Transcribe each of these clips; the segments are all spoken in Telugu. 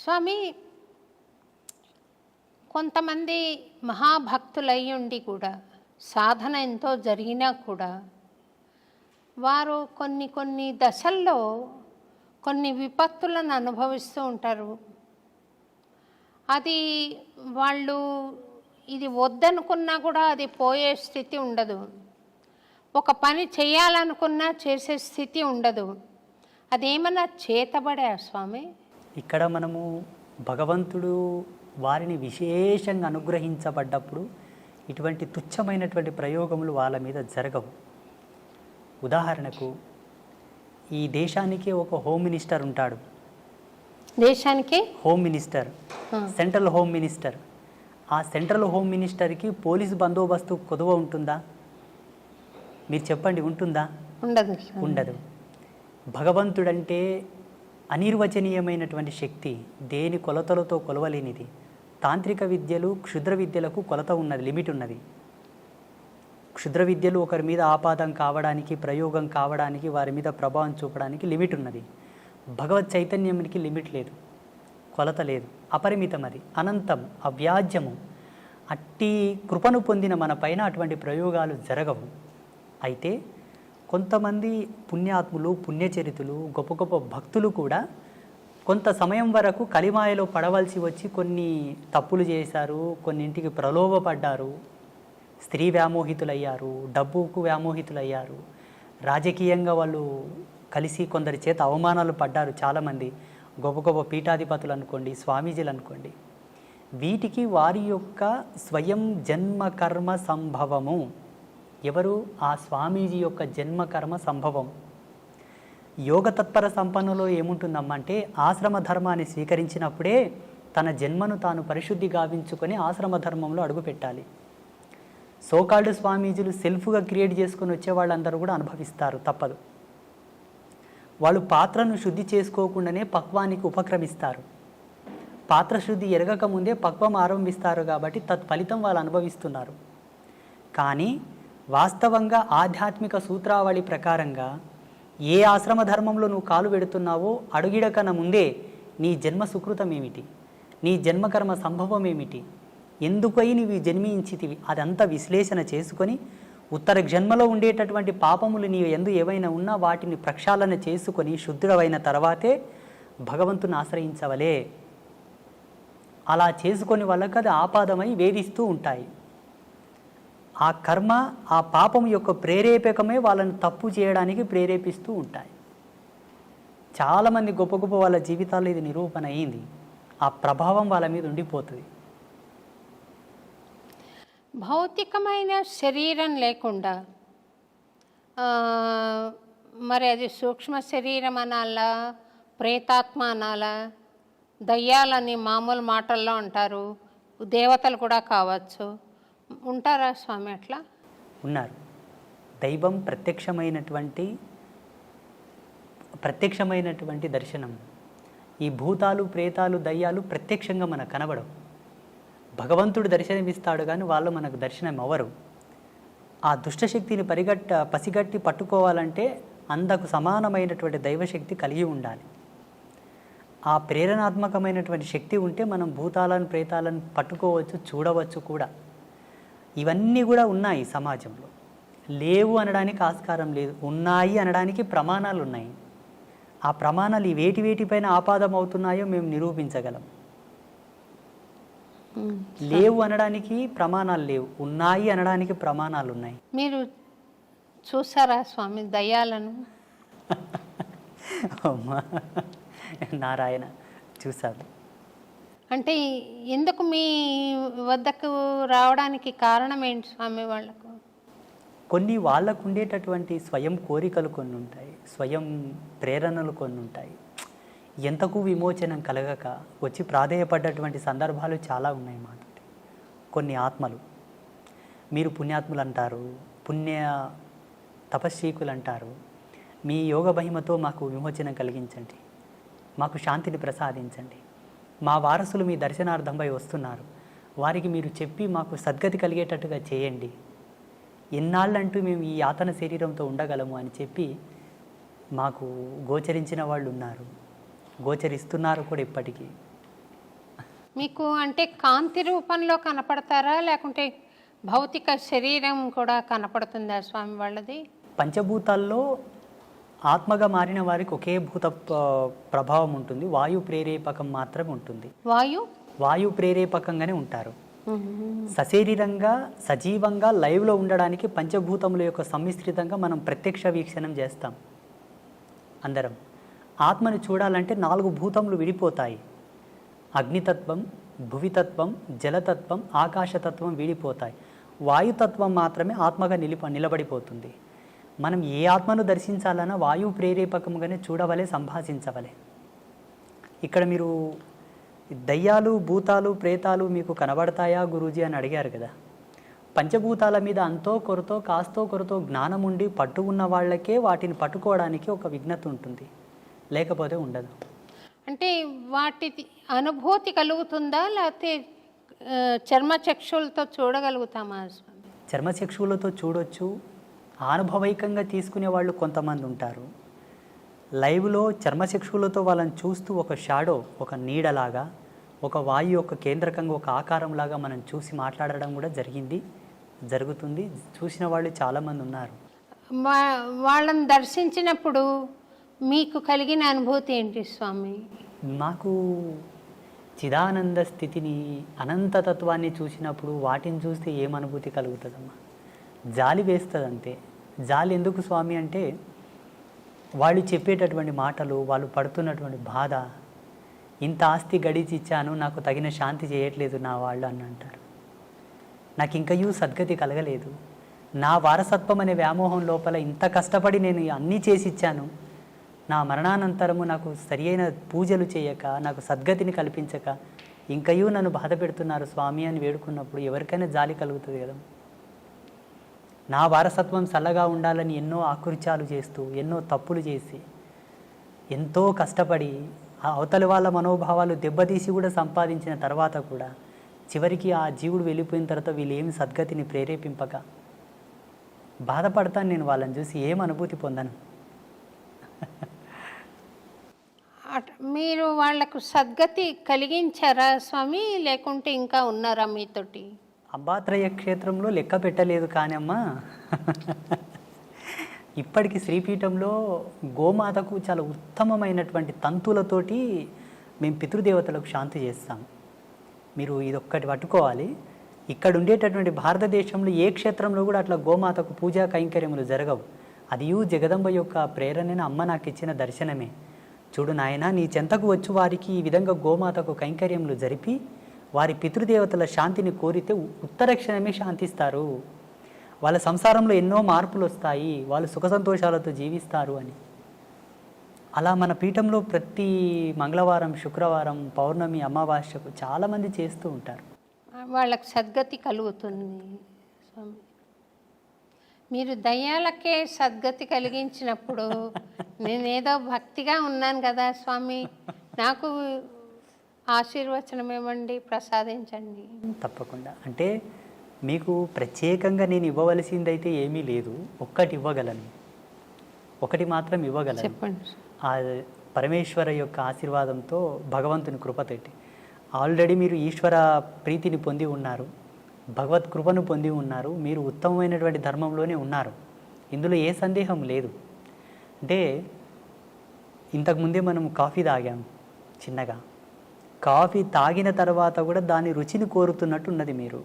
స్వామి, కొంతమంది మహాభక్తులయ్యుండి కూడా సాధన ఎంతో జరిగినా కూడా వారు కొన్ని దశల్లో కొన్ని విపత్తులను అనుభవిస్తూ ఉంటారు. అది వాళ్ళు ఇది వద్దనుకున్నా కూడా అది పోయే స్థితి ఉండదు. ఒక పని చేయాలనుకున్నా చేసే స్థితి ఉండదు. అదేమన్నా చేతబడా స్వామి? ఇక్కడ మనము భగవంతుడు వారిని విశేషంగా అనుగ్రహించబడ్డప్పుడు ఇటువంటి తుచ్చమైనటువంటి ప్రయోగములు వాళ్ళ మీద జరగవు. ఉదాహరణకు ఈ దేశానికి ఒక హోమ్ మినిస్టర్ ఉంటాడు. దేశానికి home minister, central home minister. ఆ సెంట్రల్ హోమ్ మినిస్టర్కి పోలీసు బందోబస్తు కొదువ ఉంటుందా? మీరు చెప్పండి, ఉంటుందా? ఉండదు. ఉండదు. భగవంతుడంటే అనిర్వచనీయమైనటువంటి శక్తి, దేని కొలతలతో కొలవలేనిది. తాంత్రిక విద్యలు, క్షుద్ర విద్యలకు కొలత ఉన్నది, లిమిట్ ఉన్నది. క్షుద్ర విద్యలు ఒకరి మీద ఆపాదం కావడానికి, ప్రయోగం కావడానికి, వారి మీద ప్రభావం చూపడానికి లిమిట్ ఉన్నది. భగవత్ చైతన్యానికి లిమిట్ లేదు, కొలత లేదు, అపరిమితం, అది అనంతం, అవ్యాజ్యము. అట్టి కృపను పొందిన మన పైన అటువంటి ప్రయోగాలు జరగవు. అయితే కొంతమంది పుణ్యాత్ములు, పుణ్యచరితులు, గొప్ప గొప్ప భక్తులు కూడా కొంత సమయం వరకు కలిమాయలో పడవలసి వచ్చి కొన్ని తప్పులు చేశారు, కొన్నింటికి ప్రలోభపడ్డారు, స్త్రీ వ్యామోహితులయ్యారు, డబ్బుకు వ్యామోహితులయ్యారు, రాజకీయంగా వాళ్ళు కలిసి కొందరి చేత అవమానాలు పడ్డారు. చాలామంది గొప్ప గొప్ప పీఠాధిపతులు అనుకోండి, స్వామీజీలు అనుకోండి. వీటికి వారి యొక్క స్వయం జన్మకర్మ సంభవము. ఎవరు? ఆ స్వామీజీ యొక్క జన్మకర్మ సంభవం. యోగ తత్పర సంపన్నులో ఏముంటుందమ్మా అంటే, ఆశ్రమ ధర్మాన్ని స్వీకరించినప్పుడే తన జన్మను తాను పరిశుద్ధి గావించుకొని ఆశ్రమ ధర్మంలో అడుగుపెట్టాలి. సోకాల్డ్ స్వామీజీలు సెల్ఫ్గా క్రియేట్ చేసుకొని వచ్చే వాళ్ళందరూ కూడా అనుభవిస్తారు, తప్పదు. వాళ్ళు పాత్రను శుద్ధి చేసుకోకుండానే పక్వానికి ఉపక్రమిస్తారు. పాత్ర శుద్ధి ఎరగక ముందే పక్వం ఆరంభిస్తారు కాబట్టి తత్ఫలితం వాళ్ళు అనుభవిస్తున్నారు. కానీ వాస్తవంగా ఆధ్యాత్మిక సూత్రావళి ప్రకారంగా ఏ ఆశ్రమ ధర్మంలో నువ్వు కాలు పెడుతున్నావో అడుగిడకన ముందే నీ జన్మ సుకృతం ఏమిటి, నీ జన్మకర్మ సంభవం ఏమిటి, ఎందుకై నీవు జన్మించితివి, అదంతా విశ్లేషణ చేసుకొని ఉత్తర జన్మలో ఉండేటటువంటి పాపములు నీ ఎందు ఏవైనా ఉన్నా వాటిని ప్రక్షాళన చేసుకొని శుద్ధుడవైన తర్వాతే భగవంతుని ఆశ్రయించవలే. అలా చేసుకొని వాళ్ళకి అది ఆపాదమై వేధిస్తూ ఉంటాయి. ఆ కర్మ, ఆ పాపం యొక్క ప్రేరేపకమే వాళ్ళని తప్పు చేయడానికి ప్రేరేపిస్తూ ఉంటాయి. చాలామంది గొప్ప గొప్ప వాళ్ళ జీవితాల్లో ఇది నిరూపణ అయింది. ఆ ప్రభావం వాళ్ళ మీద ఉండిపోతుంది. భౌతికమైన శరీరం లేకుండా మరి అది సూక్ష్మ శరీరం అనాలా, ప్రేతాత్మ అనాలా, దయ్యాలని మామూలు మాటల్లో అంటారు, దేవతలు కూడా కావచ్చు. ఉంటారా స్వామి అట్లా? ఉన్నారు. దైవం ప్రత్యక్షమైనటువంటి దర్శనం. ఈ భూతాలు, ప్రేతాలు, దయ్యాలు ప్రత్యక్షంగా మనకు కనబడవు. భగవంతుడు దర్శనమిస్తాడు కానీ వాళ్ళు మనకు దర్శనం అవ్వరు. ఆ దుష్టశక్తిని పసిగట్టి పట్టుకోవాలంటే అంతకు సమానమైనటువంటి దైవశక్తి కలిగి ఉండాలి. ఆ ప్రేరణాత్మకమైనటువంటి శక్తి ఉంటే మనం భూతాలను, ప్రేతాలను పట్టుకోవచ్చు, చూడవచ్చు కూడా. ఇవన్నీ కూడా ఉన్నాయి సమాజంలో. లేవు అనడానికి ఆస్కారం లేదు, ఉన్నాయి అనడానికి ప్రమాణాలు ఉన్నాయి. ఆ ప్రమాణాలు వేటిపైన ఆపాదం అవుతున్నాయో మేము నిరూపించగలం. లేవు అనడానికి ప్రమాణాలు లేవు, ఉన్నాయి అనడానికి ప్రమాణాలు ఉన్నాయి. మీరు చూసారా స్వామి దయ్యాలను? అమ్మా నారాయణ, చూశాను. అంటే ఎందుకు మీ వద్దకు రావడానికి కారణం ఏంటి స్వామి? వాళ్ళకు కొన్ని వాళ్ళకు ఉండేటటువంటి స్వయం కోరికలు కొన్ని ఉంటాయి, స్వయం ప్రేరణలు కొన్ని ఉంటాయి. ఎంతకు విమోచనం కలగక వచ్చి ప్రాధేయపడ్డటువంటి సందర్భాలు చాలా ఉన్నాయి మాట. కొన్ని ఆత్మలు, మీరు పుణ్యాత్ములు అంటారు, పుణ్య తపస్వీకులు అంటారు, మీ యోగ మహిమతో మాకు విమోచనం కలిగించండి, మాకు శాంతిని ప్రసాదించండి, మా వారసులు మీ దర్శనార్థంపై వస్తున్నారు, వారికి మీరు చెప్పి మాకు సద్గతి కలిగేటట్టుగా చేయండి, ఎన్నాళ్ళంటూ మేము ఈ యాతన శరీరంతో ఉండగలము అని చెప్పి మాకు గోచరించిన వాళ్ళు ఉన్నారు, గోచరిస్తున్నారు కూడా ఇప్పటికీ. మీకు అంటే కాంతి రూపంలో కనపడతారా, లేకుంటే భౌతిక శరీరం కూడా కనపడుతుందా స్వామి వాళ్ళది? పంచభూతాల్లో ఆత్మగా మారిన వారికి ఒకే భూత ప్రభావం ఉంటుంది. వాయు ప్రేరేపకం మాత్రమే ఉంటుంది. వాయు ప్రేరేపకంగానే ఉంటారు. సశరీరంగా సజీవంగా లైవ్లో ఉండడానికి పంచభూతముల యొక్క సమ్మిశ్రితంగా మనం ప్రత్యక్ష వీక్షణం చేస్తాం. అందరం ఆత్మని చూడాలంటే 4 భూతములు విడిపోతాయి. అగ్నితత్వం, భువితత్వం, జలతత్వం, ఆకాశతత్వం విడిపోతాయి. వాయుతత్వం మాత్రమే ఆత్మగా నిలబడిపోతుంది. మనం ఏ ఆత్మను దర్శించాలన్నా వాయు ప్రేరేపకముగానే చూడవలే, సంభాషించవలే. ఇక్కడ మీరు దయ్యాలు, భూతాలు, ప్రేతాలు మీకు కనబడతాయా గురూజీ అని అడిగారు కదా. పంచభూతాల మీద అంతో కొరతో కాస్తో కొరతో జ్ఞానం ఉండి పట్టు ఉన్న వాళ్ళకే వాటిని పట్టుకోవడానికి ఒక విఘ్నత ఉంటుంది, లేకపోతే ఉండదు. అంటే వాటి అనుభూతి కలుగుతుందా, లేకపోతే చర్మచక్షులతో చూడగలుగుతామా? చర్మచక్షులతో చూడొచ్చు. అనుభవైకంగా తీసుకునే వాళ్ళు కొంతమంది ఉంటారు. లైవ్లో చర్మచక్షులతో వాళ్ళని చూస్తూ ఒక షాడో, ఒక నీడలాగా, ఒక వాయు యొక్క కేంద్రకంగా ఒక ఆకారంలాగా మనం చూసి మాట్లాడడం కూడా జరుగుతుంది. చూసిన వాళ్ళు చాలామంది ఉన్నారు. వాళ్ళని దర్శించినప్పుడు మీకు కలిగిన అనుభూతి ఏంటి స్వామి? నాకు చిదానంద స్థితిని, అనంతతత్వాన్ని చూసినప్పుడు వాటిని చూస్తే ఏం అనుభూతి కలుగుతుందమ్మా? జాలి వేస్తుంది అంతే. జాలి ఎందుకు స్వామి అంటే, వాళ్ళు చెప్పేటటువంటి మాటలు, వాళ్ళు పడుతున్నటువంటి బాధ, ఇంత ఆస్తి గడిచి ఇచ్చాను, నాకు తగిన శాంతి చేయట్లేదు నా వాళ్ళు అని అంటారు. నాకు ఇంకయూ సద్గతి కలగలేదు, నా వారసత్వం అనే వ్యామోహం లోపల ఇంత కష్టపడి నేను అన్నీ చేసి ఇచ్చాను, నా మరణానంతరము నాకు సరి అయిన పూజలు చేయక, నాకు సద్గతిని కల్పించక ఇంకయూ నన్ను బాధ పెడుతున్నారు స్వామి అని వేడుకున్నప్పుడు ఎవరికైనా జాలి కలుగుతుంది కదా. నా వారసత్వం చల్లగా ఉండాలని ఎన్నో ఆకృత్యాలు చేస్తూ, ఎన్నో తప్పులు చేసి, ఎంతో కష్టపడి అవతలి వాళ్ళ మనోభావాలు దెబ్బతీసి కూడా సంపాదించిన తర్వాత కూడా చివరికి ఆ జీవుడు వెళ్ళిపోయిన తర్వాత వీళ్ళు ఏమి సద్గతిని ప్రేరేపింపక బాధపడతాను. నేను వాళ్ళని చూసి ఏం అనుభూతి పొందను. మీరు వాళ్లకు సద్గతి కలిగించారా స్వామి, లేకుంటే ఇంకా ఉన్నారా మీతోటి? అంబాత్రయ క్షేత్రంలో లెక్క పెట్టలేదు కానీ అమ్మా, ఇప్పటికి శ్రీపీఠంలో గోమాతకు చాలా ఉత్తమమైనటువంటి తంతులతోటి మేము పితృదేవతలకు శాంతి చేస్తాం. మీరు ఇదొక్కటి పట్టుకోవాలి. ఇక్కడ ఉండేటటువంటి భారతదేశంలో ఏ క్షేత్రంలో కూడా అట్లా గోమాతకు పూజా కైంకర్యములు జరగవు. అది జగదంబ యొక్క ప్రేరణని అమ్మ నాకు ఇచ్చిన దర్శనమే. చూడు నాయన, నీ చెంతకు వచ్చి వారికి ఈ విధంగా గోమాతకు కైంకర్యములు జరిపి వారి పితృదేవతల శాంతిని కోరితే ఉత్తరక్షణమే శాంతిస్తారు. వాళ్ళ సంసారంలో ఎన్నో మార్పులు వస్తాయి, వాళ్ళు సుఖ సంతోషాలతో జీవిస్తారు అని. అలా మన పీఠంలో ప్రతి మంగళవారం, శుక్రవారం, పౌర్ణమి, అమావాస్యకు చాలామంది చేస్తూ ఉంటారు. వాళ్ళకి సద్గతి కలుగుతుంది స్వామి. మీరు దయ్యాలకే సద్గతి కలిగించినప్పుడు నేనేదో భక్తిగా ఉన్నాను కదా స్వామి, నాకు ఆశీర్వచనం ఇవ్వండి, ప్రసాదించండి. తప్పకుండా. అంటే మీకు ప్రత్యేకంగా నేను ఇవ్వవలసిందైతే ఏమీ లేదు. ఒక్కటి ఇవ్వగలను, ఒకటి మాత్రం ఇవ్వగలను. చెప్పండి. ఆ పరమేశ్వర యొక్క ఆశీర్వాదంతో, భగవంతుని కృపతోటి ఆల్రెడీ మీరు ఈశ్వర ప్రీతిని పొంది ఉన్నారు, భగవత్ కృపను పొంది ఉన్నారు, మీరు ఉత్తమమైనటువంటి ధర్మంలోనే ఉన్నారు. ఇందులో ఏ సందేహం లేదు. అంటే ఇంతకుముందే మనం కాఫీ తాగాం చిన్నగా. కాఫీ తాగిన తర్వాత కూడా దాని రుచిని కోరుతున్నట్టు ఉన్నది మీరు.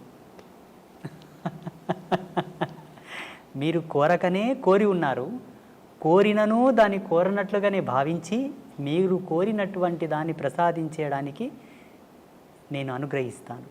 మీరు కోరకనే కోరి ఉన్నారు. కోరినను దాన్ని కోరనట్లుగానే భావించి మీరు కోరినటువంటి దాన్ని ప్రసాదించడానికి నేను అనుగ్రహిస్తాను.